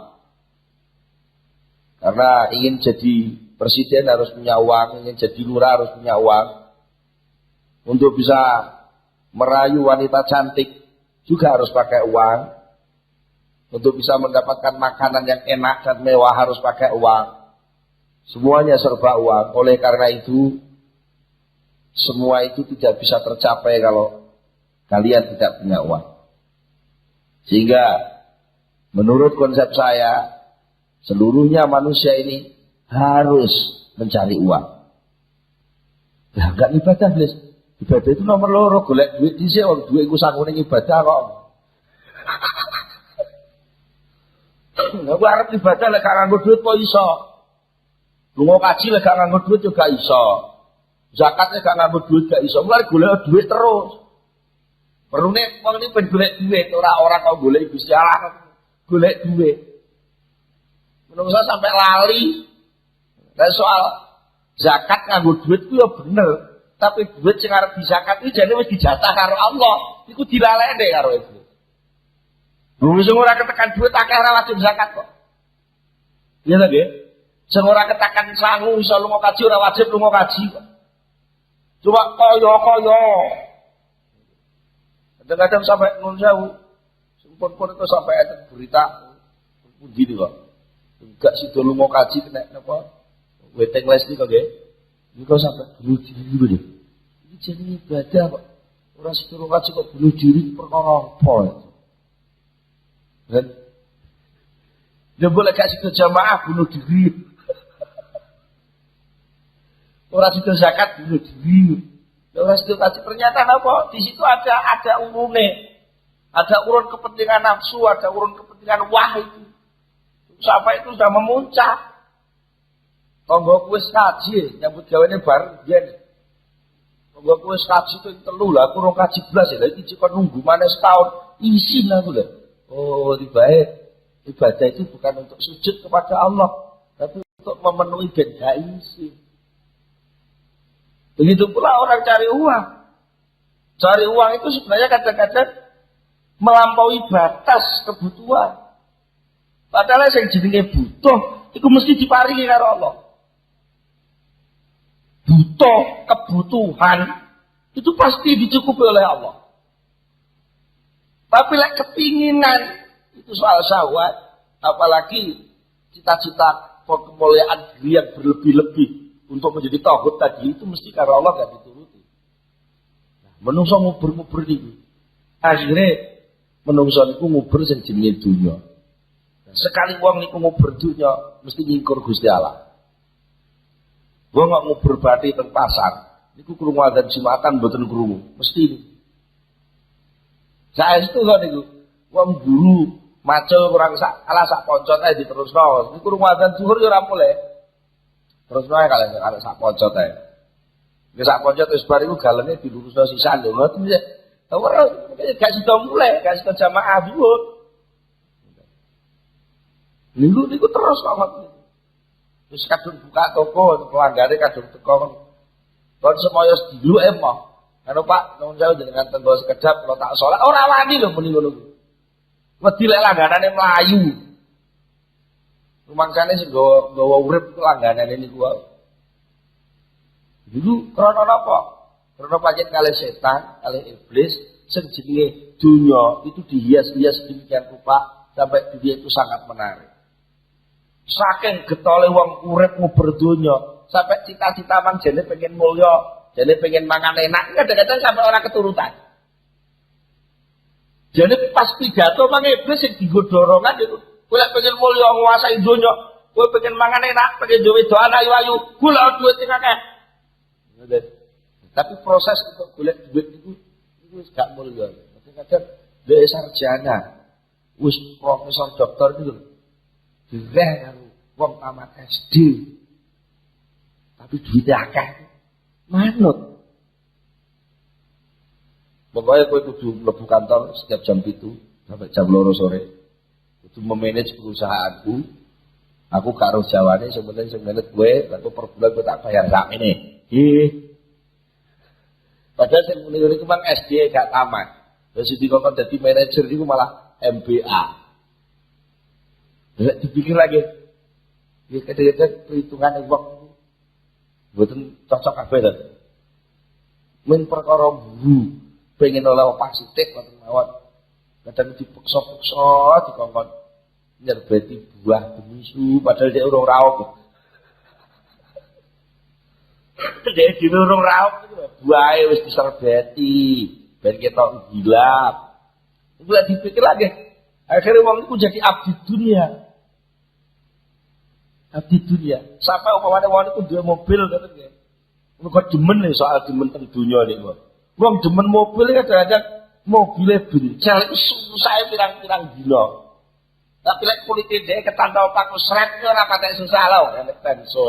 Karena ingin jadi presiden harus punya uang, ingin jadi lurah harus punya uang. Untuk bisa merayu wanita cantik juga harus pakai uang. Untuk bisa mendapatkan makanan yang enak dan mewah harus pakai uang. Semuanya serba uang. Oleh karena itu, semua itu tidak bisa tercapai kalau kalian tidak punya uang. Sehingga menurut konsep saya, seluruhnya manusia ini harus mencari uang. Lah enggak ibadah, Blis. Ibadah itu nomor loro, golek duit dhisik wong duit iku sangune ibadah kok. Lah kok arep ibadah lek gak nganggo duit kok iso. Lunga kaji lek gak nganggo duit juga iso. Zakat lek gak nganggo duit gak iso. Mulai golek duit terus. Perune wong iki ben golek duit, ora kok golek Gusti Allah. Golek duit. Menungso sampai lali. Lah soal zakat nganggo duit ku ya bener. Tapi duit sing arep dizakat iki jane wis dijatah karo Allah. Iku dilalekne karo iblis. Wong sing ora ketekan duit akeh ora wajib zakat kok. Iya ta nggih? Sing ora ketekan sangu iso lunga kaji ora wajib lunga kaji kok. Cuma kaya. Kadang-kadang sampai nun sewu. Sumpun-pun itu sampai ada berita pundi kok. Enggak sido lunga kaji kena napa? Weteng les niku nggih. Niku sampai bunuh diri lho. Iki jenenge ibadah kok. Ora sido kaji kok bunuh diri perkara apa? Dan dia boleh kasih ke jamaah bunuh diri. Orang situ zakat bunuh diri. Orang situ kasih pernyataan apa? Di situ ada urune, ada urun kepentingan nafsu, ada urun kepentingan wahyu. Sampai itu sudah memuncak. Tonggo kuis kaji, nyambut gawane bareng yen. Tonggo kuis kaji itu telu lah, kurang kaji belas ya. Iki jika nunggu mana setahun, isin aku lah. Oh, ibadah itu bukan untuk sujud kepada Allah, tapi untuk memenuhi benda isi. Begitu pula orang cari uang. Cari uang itu sebenarnya kadang-kadang melampaui batas kebutuhan. Padahal yang jenenge butuh, itu mesti diparingi karo Allah. Butuh, kebutuhan, itu pasti dicukupi oleh Allah. Tapi lek kepinginan itu soal syahwat, apalagi cita-cita kemuliaan diri yang berlebih-lebih untuk menjadi tauhid tadi itu mesti karena Allah gak dituruti. Nah, menungso ngubur-ngubur niku. Akhirnya menungso niku ngubur sing jenenge dunya. Sekali wong niku ngubur dunya mesti nyingkur Gusti Allah. Wong kok ngubur bathi teng pasar niku krungu adzan Jumatan mboten krungu, mesti. Saestu kok niku wong guru macul kurang sak poncot ae diterusno. Niku krungu adzan zuhur ya ora boleh. Terusno ae kalau sak poncot ae. Nek sak poncot wis bar iku galene dilurusno sisan lho ngoten ya. Ora gak sida mulai, gak sida jamaah dhuwur. Niku terus kok ngoten. Wis kadung buka toko, pelanggare kadung teko. Kon semoyo sedulu emoh. Anu Pak, nuwun sewu jenengan tenggo sekedap kula tak salat. Ora wani lho muni ngono kuwi. Wedi lek langganane mlayu. Rumangsane sing gawa urip ku langganane niku wae. Niku krana napa? Krana pancen kalih setan, kalih iblis sing jenenge dunya itu dihias-hias demikian rupa sampai dunia itu sangat menarik. Saking getole wong urip ngubur donya, sampai cita-cita mang jane pengen mulya, jane pengen mangan enak, kadang-kadang sampai ora keturutan. Jane pas pidato mang iblis sing dienggo dorongan itu, kowe pengen mulya nguasai donya, kowe pengen mangan enak, pengen duwe doan ayu-ayu, golek duit sing akeh. Tapi proses untuk golek duit itu wis gak mulya. Kadang-kadang dhek sarjana, wis profesor doktor itu direh karo wong tamat SD. Tapi duitnya akeh. Manut. Pokoknya kowe kudu mlebu kantor setiap jam 7 sampai jam 2 sore. Kudu memanage perusahaanku. Aku karo jawane sebenarnya sing manage kowe, aku per bulan kowe tak bayar sakmene. Nggih. Padahal sing muni niku mang SD gak tamat. Terus dikon dadi manajer iku malah MBA. Lek dipikir lagi, ya kadang-kadang perhitungan uang mboten cocok kabeh to. Men perkara guru pengen oleh pasitik ngoten mawon. Kadang dipeksa-peksa dikongkon nyerbeti buah demisu padahal dia urung raok. Dia dhewe urung raok buahe wis diserbeti ben ketok gilap. Iku lek dipikir lagi, akhirnya wong iku jadi abdi dunia. Abdi dunia. Sampai umpamane wong iku duwe mobil ngoten nggih. Kok demen nih soal demen teng dunya niku. Wong demen mobil kadang-kadang mobile bencel iku susah pirang-pirang dina. Tapi lek kulite dhek ketantau paku sret ora patek susah lho, nek tenso.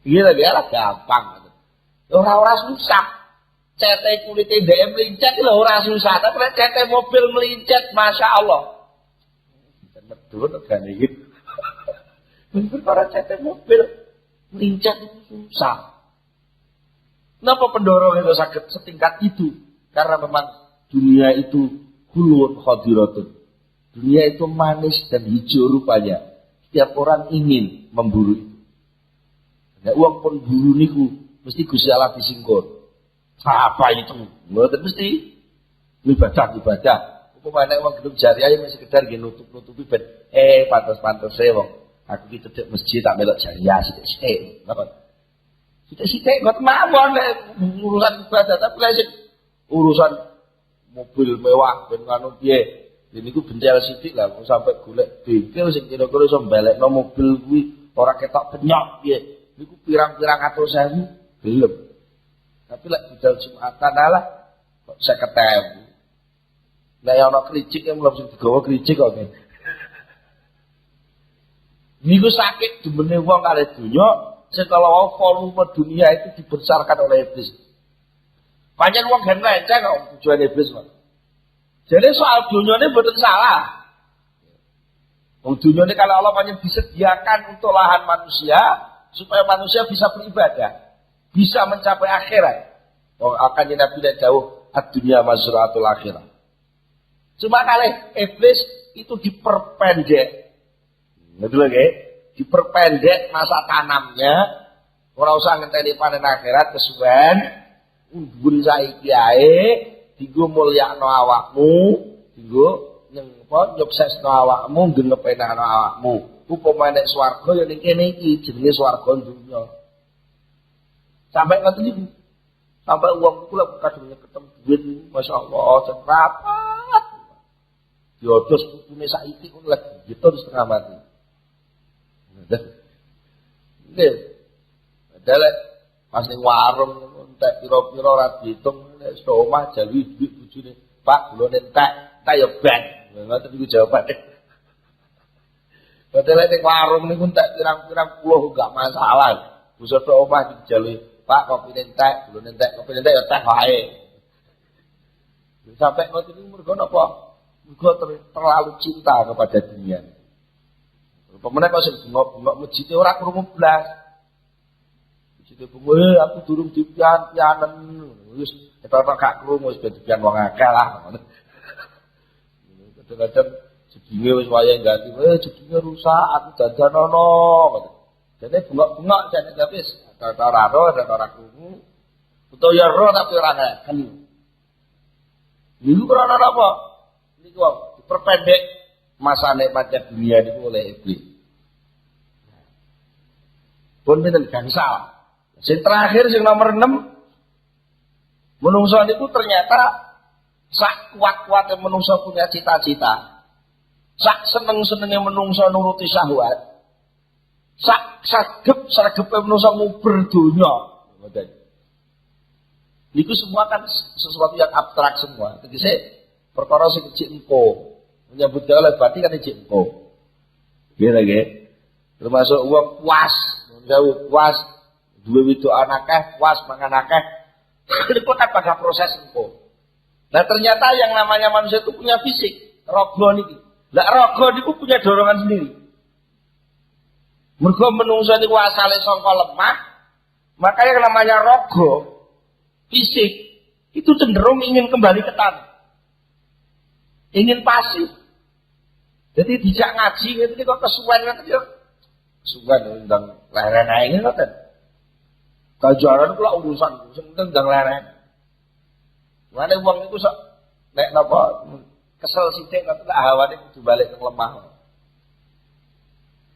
Iki lho ya gampang. Ora susah. Cete kulite dhek melincet lho ora susah, tapi lek cete mobil melincet Masya Allah. Medun gane iki. Mungkin para cete mobil melincet itu susah. Kenapa pendorong itu sakit setingkat itu? Karena memang dunia itu hulun khadiratun. Dunia itu manis dan hijau rupanya. Setiap orang ingin memburu itu. Nah, uang pun buru niku mesti Gusti Allah disingkur. Apa itu? Mboten mesti ibadah. Upamane wong gedung jariah mesti sekedar nggih nutup-nutupi ben pantes-pantes wong. Aku ki cedhek masjid tak melok jariah sithik-sithik. Napa? Sithik-sithik kok mawon urusan ibadah tapi lek urusan mobil mewah ben ngono piye. Niku bencel sithik lah sampai golek bengkel sing kira-kira iso mbalekno mobil kuwi ora ketok penyok piye. Niku pirang-pirang atus ewu belum. Tapi lek budal Jumatan alah kok 50.000. Lah ya ana kricik yang belum sing digawa kricik kok nggih. Niku sakit demene wong kalih donya setelah volume dunia itu dibesarkan oleh iblis. Pancen wong gen receh kok tujuan iblis kok. Jadi soal dunyane mboten salah. Wong dunyane kalau Allah pancen disediakan untuk lahan manusia supaya manusia bisa beribadah, bisa mencapai akhirat. Oh, akan Nabi jauh ad-dunya mazraatul akhirah. Cuma kalih iblis itu diperpendek. Betul lagi, diperpendek masa tanamnya. Ora usah ngenteni panen akhirat kesuwen. Umbun saiki ae dienggo mulyakno awakmu, dienggo nyuksesno awakmu, genepeno awakmu. Upama nek swarga ya ning kene iki jenenge swarga dunya. Sampai ngoten niku. Sampai uang kula kadung ketemu duit masyaallah rapat. diodos putune saiki kun lagi gitu setengah mati. Nggih. Padahal pas ning warung entek pira-pira ora diitung nek omah jawi duit bojone. Pak, kula entek, tak ya ben. Ngoten iku jawabane. Padahal ning warung niku entek pirang-pirang puluh enggak masalah. Busuk omah dijalui, Pak kopi entek, kula entek, kopi entek ya teh wae. Sampai ngoten niku mergo napa? Mergo terlalu cinta kepada dunia. Pemenang kok sing bengok-bengok masjid ora krungu blas. Masjid bungo aku durung dipian-pianen. Wis ora gak krungu wis ben dipian wong akeh lah. Kadang-kadang jedinge wis wayahe ganti, jedinge rusak aku dandanono. Dene bengok-bengok jane wis ora ro dan ora krungu. Utawa ya ro tapi ora ngeken. Niku ora apa? Niku diperpendek masa nikmatnya dunia niku oleh iblis. Pun pinten gangsal. Sing terakhir sing nomor 6 menungso niku ternyata sak kuat-kuate menungso punya cita-cita. Sak seneng-senenge menungso nuruti syahwat. Sak sregepe menungso nguber donya. Ngoten. Niku semua kan sesuatu yang abstrak semua. Tegese perkara sing cek engko. Menyambut gawe berarti kan cek engko. Nggih nggih. Termasuk wong puas, jauh puas, duwe wedokan akeh, puas mangan akeh. Itu kan pada proses engko. Nah ternyata yang namanya manusia itu punya fisik, rogo niki. Lah rogo niku punya dorongan sendiri. Mergo menungso niku asale saka lemah, makanya yang namanya rogo fisik itu cenderung ingin kembali ke tanah. Ingin pasif. Jadi dijak ngaji itu kok kesuwen ngoten yo. Kesuwen ndang leren ae ngoten. Kajaran kula urusan sing penting ndang leren. Mane wong niku sok nek napa kesel sithik kok tak hawane kudu balik nang lemah.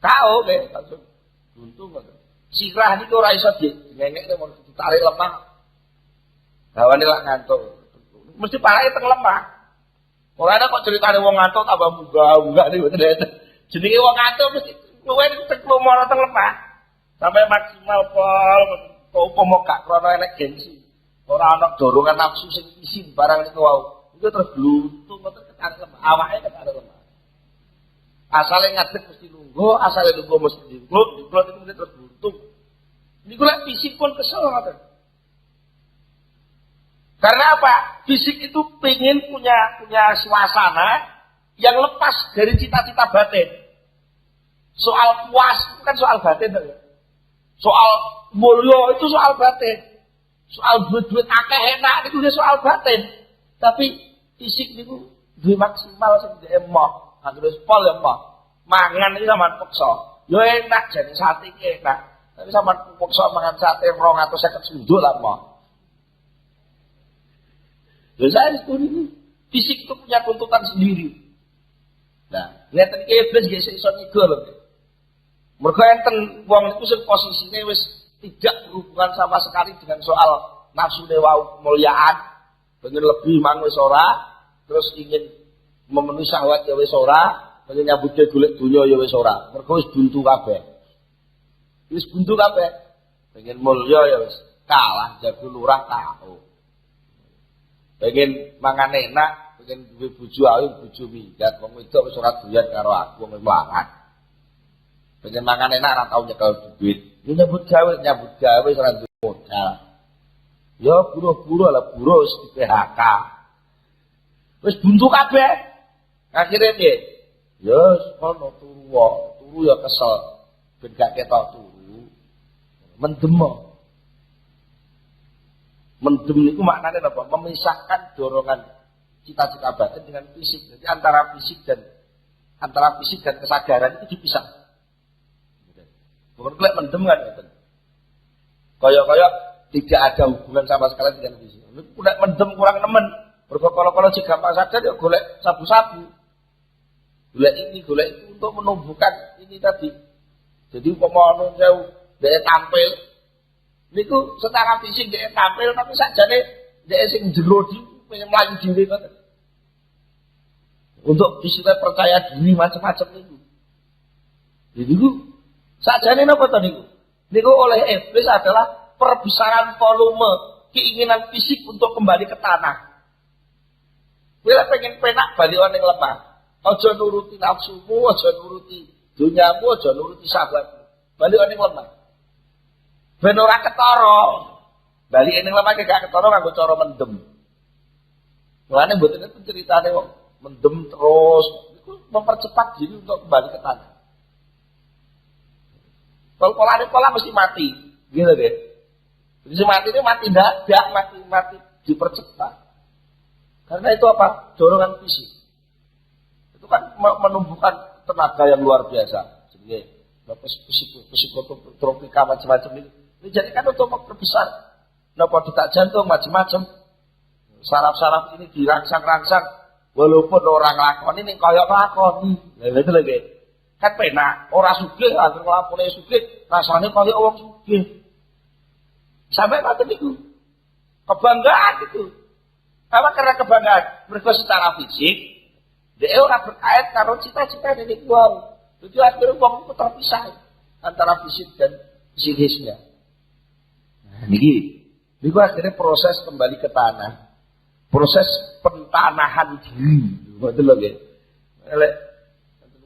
Kau nggih langsung buntu ngoten. Sirah niku ora iso dingengek nek ditarik lemah. Hawane lak ngantuk. Mesti parake teng lemah. Ora ada kok ceritane wong ngantuk tambah munggah-munggah niku mboten. Jenenge wong ngantuk mesti luwih tek lumara teng lemah. Sampai maksimal pol upama gak krana enek gengsi. Ora ana dorongan nafsu sing isin barang niku wau. Iku terus bluntung ngoten ketarik lemah. Awake ketarik lemah. Asale ngadeg mesti lungguh, asale lungguh mesti digluk itu terus bluntung. Niku lek fisik pun kesel ngoten. Karena apa? Fisik itu pengen punya suasana yang lepas dari cita-cita batin. Soal puas itu kan soal batin. Soal mulya itu soal batin. Soal duit-duit akeh enak itu soal batin. Tapi fisik itu duwe maksimal sing dhek emoh. Terus pol ya emoh. Mangan iki sampean peksa. Yo enak jane sate iki enak. Tapi sampean peksa mangan sate 250 sunduk lah emoh. Ya saya ini fisik itu punya tuntutan sendiri. Nah, ngeten iki iblis nggih iso niga lho. Mergo enten wong niku sing posisine wis tidak berhubungan sama sekali dengan soal nafsu dewa kemuliaan, pengen lebih mang wis ora, terus ingin memenuhi syahwat ya wis ora, pengen nyambut golek dunya ya wis ora. Mergo wis buntu kabeh. Wis buntu kabeh. Pengen mulya ya wis kalah jago lurah tahu. Pengen mangan enak, pengen duwe bojo ayu, bojo minggat, wong wedok wis ora doyan karo aku wong mangan. Pengen mangan enak ora tau nyekel duit. Yo nyambut gawe wis ora duwe modal. Yo buruh-buruh lah buruh wis di PHK. Wis buntu kabeh. Akhire piye? Yo ono turu ya kesel. Ben gak ketok turu. Mendem. Mendem itu maknanya apa? Memisahkan dorongan cita-cita batin dengan fisik. Jadi antara fisik dan kesadaran itu dipisah. Bukan kelak mendem kan? Kayak tidak ada hubungan sama sekali dengan fisik. Udah mendem kurang nemen. Kalau jika gampang sadar ya golek sabu-sabu. Golek ini, golek itu untuk menumbuhkan ini tadi. Jadi umpama jauh dia tampil. Niku secara fisik dia tampil tapi sakjane dia sing jero di pengen mlayu dhewe ngoten. Untuk istilah percaya diri macam-macam niku. Jadi niku sajane napa to niku? Niku oleh iblis adalah perbesaran volume keinginan fisik untuk kembali ke tanah. Bila pengen penak balik ning lemah. Aja nuruti nafsumu, aja nuruti dunyamu, aja nuruti sahabatmu. Balik ning lemah. Ben ora ketara. Balik ning lemah gak ketara kanggo cara mendem. Mulane mboten itu ceritane wong mendem terus itu mempercepat diri untuk kembali ke tanah. Kalau pola mesti mati, gitu deh. Jadi mati ini mati dadak, mati dipercepat. Karena itu apa? Dorongan fisik. Itu kan menumbuhkan tenaga yang luar biasa. Jadi psikotropika macam-macam ini. Jadi kan untuk memperbesar. Napa detak jantung macam-macam. Saraf-saraf ini dirangsang-rangsang. Walaupun orang lakoni ini kayak lakoni. Nah itu lagi. Kan penak. Orang sugih, agar ngelakuin sugih. Rasanya kayak orang sugih. Sampai mati itu. Kebanggaan itu. Apa karena kebanggaan? Mereka secara fisik. Dia orang berkait karena cita-cita ini wow. Jadi akhirnya orang itu terpisah. Antara fisik dan psikisnya. Nah ini akhirnya proses kembali ke tanah. Proses pentanahan diri, betul lagi. Elek,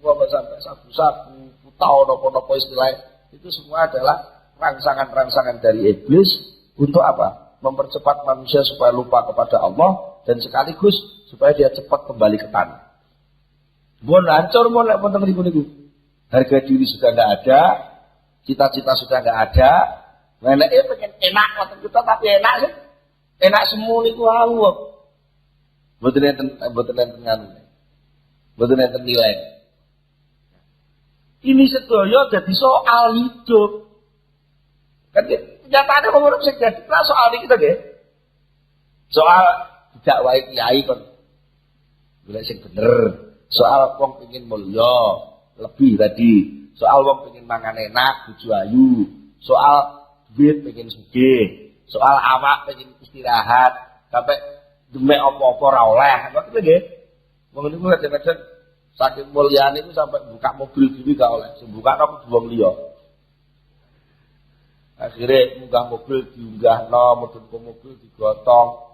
sampai sabu-sabu, putau, nopo-nopo istilahnya, itu semua adalah rangsangan-rangsangan dari iblis untuk apa? Mempercepat manusia supaya lupa kepada Allah dan sekaligus supaya dia cepat kembali ke tanah. Mohon hancur, mohon lek niku. Harga diri sudah tidak ada, cita-cita sudah tidak ada. Neneknya pengen enak ngoten kita tapi enak sih. Enak semua niku wae. Mboten enten nilai. Ini sedaya dadi soal hidup. Kan kenyataane wong urip sing dadi soal iki to nggih. Soal tidak wae kiai kon. Golek sing bener. Soal wong pengin mulya, lebih tadi. Soal wong pengin mangan enak, bojo ayu. Soal duit pengin sugih. Soal awak pengin istirahat, sampai demek apa-apa ora oleh. Ngoten nggih. Wong niku kadang-kadang saking mulyane niku sampai buka mobil dhewe gak oleh. Sing buka nang wong liya. Akhire munggah mobil diunggahno, mudhun ke mobil digotong.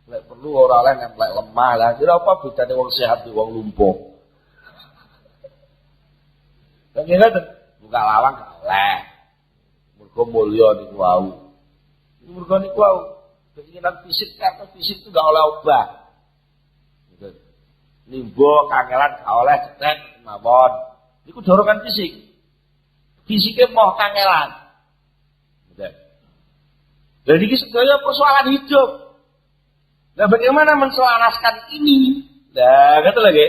Lek perlu ora oleh nemplek lemah. Lah kira apa bedane wong sehat di wong lumpuh. Lah ngoten, buka lawang gak oleh. Mergo mulya niku wau. Mergo niku wau. Keinginan fisik karena fisik itu gak oleh obah. Nimbo kangelan gak oleh cetek mawon. Iku dorongan fisik. Fisiknya mau kangelan. Jadi ini sebenarnya persoalan hidup. Nah bagaimana menselaraskan ini? Nah kata lagi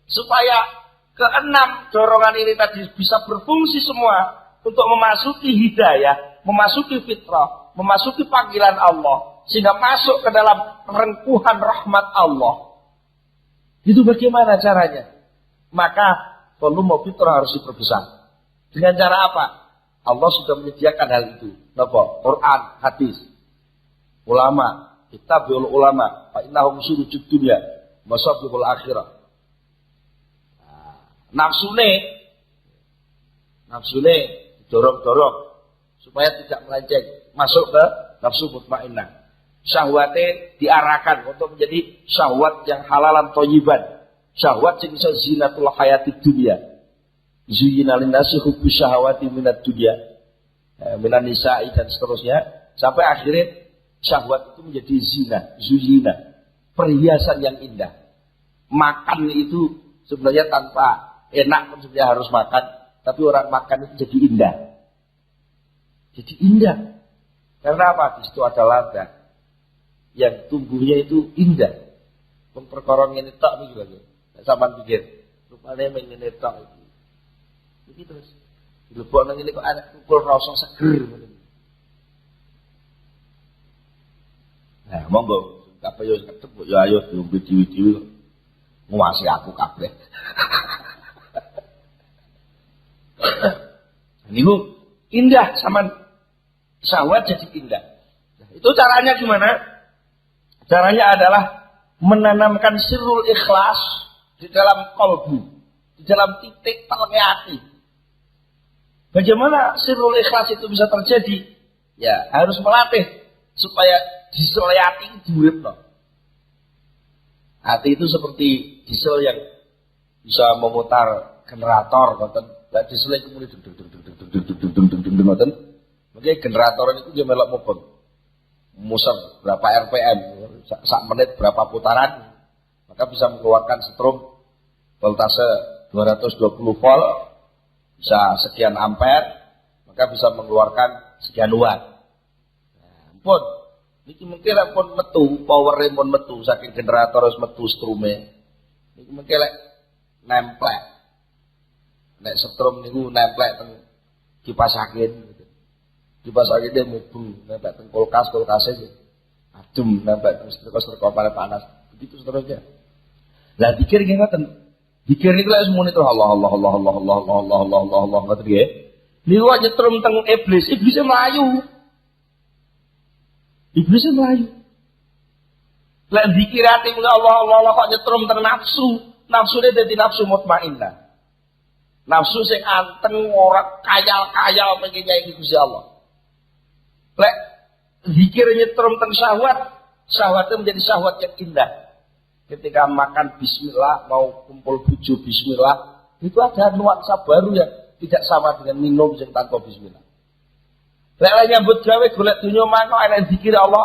supaya keenam dorongan ini tadi bisa berfungsi semua untuk memasuki hidayah, memasuki fitrah, memasuki panggilan Allah. Sehingga masuk ke dalam rengkuhan rahmat Allah. Itu bagaimana caranya? Maka volume fitrah harus diperbesar. Dengan cara apa? Allah sudah menyediakan hal itu. Napa? Quran, hadis, ulama, kitabul ulama, fa innahum surujud dunya, masabihul akhirah. Nafsune dorong-dorong supaya tidak melenceng, masuk ke nafsu mutmainnah. Syahwatnya diarahkan untuk menjadi syahwat yang halalan thayyiban. Syahwat yang bisa zinatul hayatid dunya. Zuyyina lin-nasi hubbu syahawati minad dunya. Minan nisa'i dan seterusnya sampai akhirnya syahwat itu menjadi zina, zuyyina, perhiasan yang indah. Makan itu sebenarnya tanpa enak pun sebenarnya harus makan, tapi orang makan itu jadi indah. Jadi indah. Karena apa? Di situ ada lada yang tumbuhnya itu indah. Memperkorong ini tak nih lagi. Sama pikir, rupanya mengen tak itu. Begitu terus. Dilebok nang ini kok anak pukul rasa seger. Nah, monggo apa yo ketep yo ayo diombe diwi-diwi nguwasi aku kabeh. Niku indah sama syahwat jadi indah. Nah, itu caranya gimana? Caranya adalah menanamkan sirrul ikhlas, di dalam kolbu, di dalam titik telengnya hati. Bagaimana sirrul ikhlas itu bisa terjadi? Ya, harus melatih supaya diesel hati diuripno. Hati itu seperti diesel yang bisa memutar generator, ngoten. Lah diesel kemudian ngoten. Mungkin generator itu dia melok mubeng. Muser berapa RPM, sak menit berapa putaran, maka bisa mengeluarkan setrum voltase 220 volt, bisa sekian ampere, maka bisa mengeluarkan sekian watt. Nah, pun, ini mungkin pun metu, power pun metu, saking generator harus metu strume. Ini mungkin nemplek, nek setrum niku nemplek teng kipas angin. Kipas angin dia mlebu, nempel teng kulkasnya adem, nempel teng setrika panas, begitu seterusnya. Lah pikir nggih ngoten. Pikir niku lek semono itu Allah ngoten nggih. Niku nyetrum teng iblis mlayu. Iblisnya mlayu. Lek zikir ati Allah kok nyetrum teng nafsu. Nafsune dadi nafsu mutmainnah. Nafsu sing anteng ora kayal-kayal pengen nyai Gusti Allah. Lek zikir nyetrum teng syahwatnya menjadi syahwat yang indah. Ketika makan bismillah, mau kumpul buju bismillah, itu ada nuansa baru yang tidak sama dengan minum yang tanpa bismillah. Lek nyambut gawe golek dunya mano ana zikir Allah,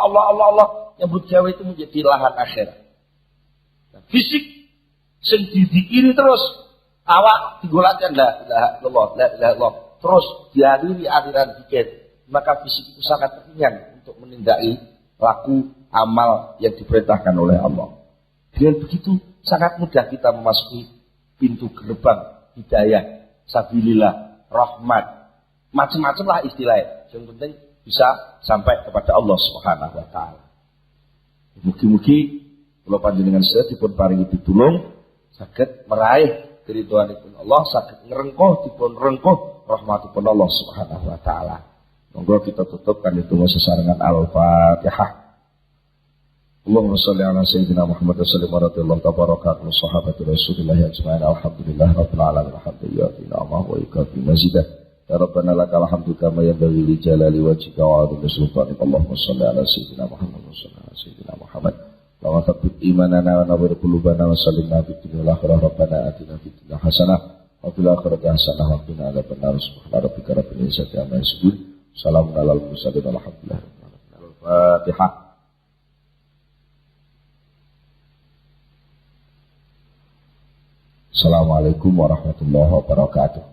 nyambut gawe itu menjadi lahan akhirat. Nah, fisik sing dizikiri terus, awak digolakan la ilaha illallah, terus dialiri aliran zikir. Maka fisik itu sangat ringan untuk menindaki laku amal yang diperintahkan oleh Allah. Dengan begitu sangat mudah kita memasuki pintu gerbang hidayah, sabilillah, rahmat, macam-macam lah istilahnya. Yang penting bisa sampai kepada Allah Subhanahu wa taala. Mugi-mugi kula panjenengan sedaya dipun paringi pitulung saged meraih keridhoanipun Allah, saged ngrengkuh dipun rengkuh rahmatipun Allah Subhanahu wa taala. Monggo kita tutup kan itu sesarengan Al-Fatihah. Allahumma shalli ala sayyidina Muhammad wa sallim radhiyallahu tabarakatuh sahabati Rasulillah ajma'in alhamdulillah rabbil alamin alhamdulillah wa ikafi mazidah ya rabbana lakal hamdu kama yanbaghi li jalali wajhika wa 'azimi sultanik. Allahumma shalli ala sayyidina Muhammad wa sallim ala sayyidina Muhammad wa thabbit imanana wa nawwir qulubana wa sallimna fid dunya wal akhirah rabbana atina fid dunya hasanah wa fil akhirati hasanah wa qina adzabannar subhana rabbika rabbil izzati amma yasifun. Assalamualaikum warahmatullahi wabarakatuh. Al-Fatihah. Assalamualaikum warahmatullahi wabarakatuh.